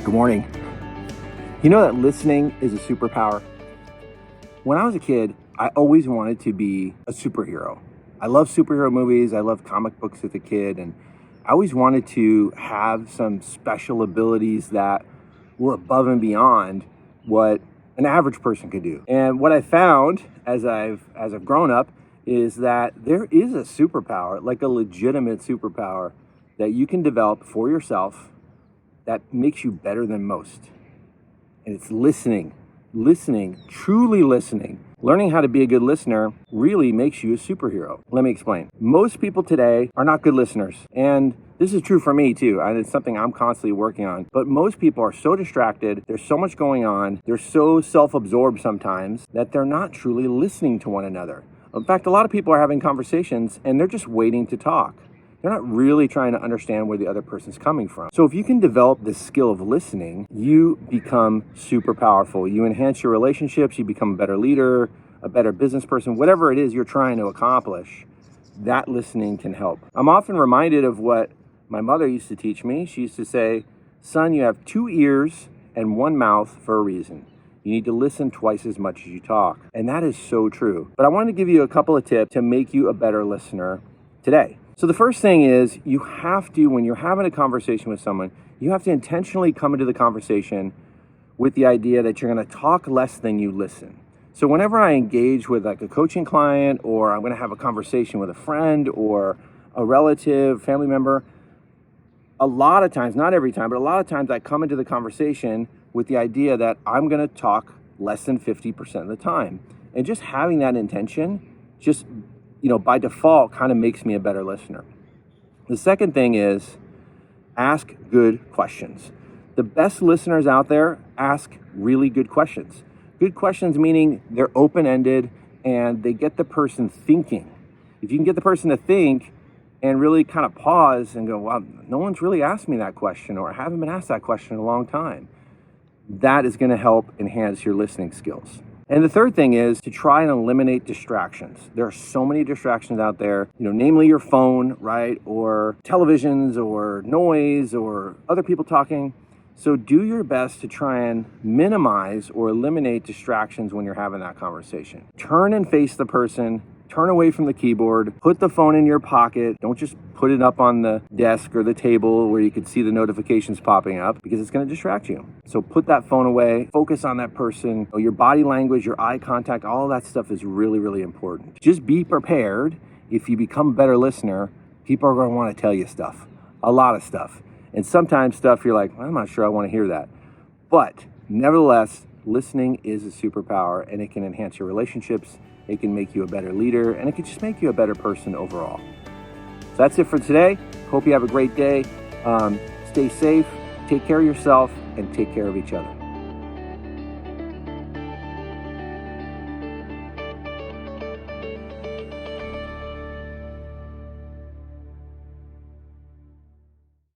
Good morning. You know that listening is a superpower? When I was a kid, I always wanted to be a superhero. I love superhero movies. I loved comic books as a kid. And I always wanted to have some special abilities that were above and beyond what an average person could do. And what I found as I've grown up is that there is a superpower, like a legitimate superpower that you can develop for yourself that makes you better than most. And it's listening, truly listening. Learning how to be a good listener really makes you a superhero. Let me explain. Most people today are not good listeners. And this is true for me too. And it's something I'm constantly working on. But most people are so distracted. There's so much going on. They're so self-absorbed sometimes that they're not truly listening to one another. In fact, a lot of people are having conversations and they're just waiting to talk. They're not really trying to understand where the other person's coming from. So if you can develop this skill of listening, you become super powerful. You enhance your relationships, you become a better leader, a better business person, whatever it is you're trying to accomplish, that listening can help. I'm often reminded of what my mother used to teach me. She used to say, son, you have 2 ears and 1 mouth for a reason. You need to listen twice as much as you talk. And that is so true. But I wanted to give you a couple of tips to make you a better listener today. So the first thing is you have to, when you're having a conversation with someone, you have to intentionally come into the conversation with the idea that you're going to talk less than you listen. So whenever I engage with like a coaching client, or I'm going to have a conversation with a friend or a relative, family member, a lot of times, not every time, but a lot of times I come into the conversation with the idea that I'm going to talk less than 50% of the time. And just having that intention, just by default kind of makes me a better listener. The second thing is ask good questions. The best listeners out there ask really good questions. Good questions meaning they're open-ended and they get the person thinking. If you can get the person to think and really kind of pause and go, wow, no one's really asked me that question, or I haven't been asked that question in a long time, that is going to help enhance your listening skills. And the third thing is to try and eliminate distractions. There are so many distractions out there, namely your phone, right? Or televisions or noise or other people talking. So do your best to try and minimize or eliminate distractions when you're having that conversation. Turn and face the person. Turn away from the keyboard, put the phone in your pocket. Don't just put it up on the desk or the table where you can see the notifications popping up, because it's going to distract you. So put that phone away, focus on that person. Your body language, your eye contact, all of that stuff is really, really important. Just be prepared. If you become a better listener, people are going to want to tell you stuff, a lot of stuff. And sometimes stuff you're like, well, I'm not sure I want to hear that. But nevertheless, listening is a superpower, and it can enhance your relationships. It can make you a better leader, and it can just make you a better person overall. So that's it for today. Hope you have a great day. Stay safe, take care of yourself, and take care of each other.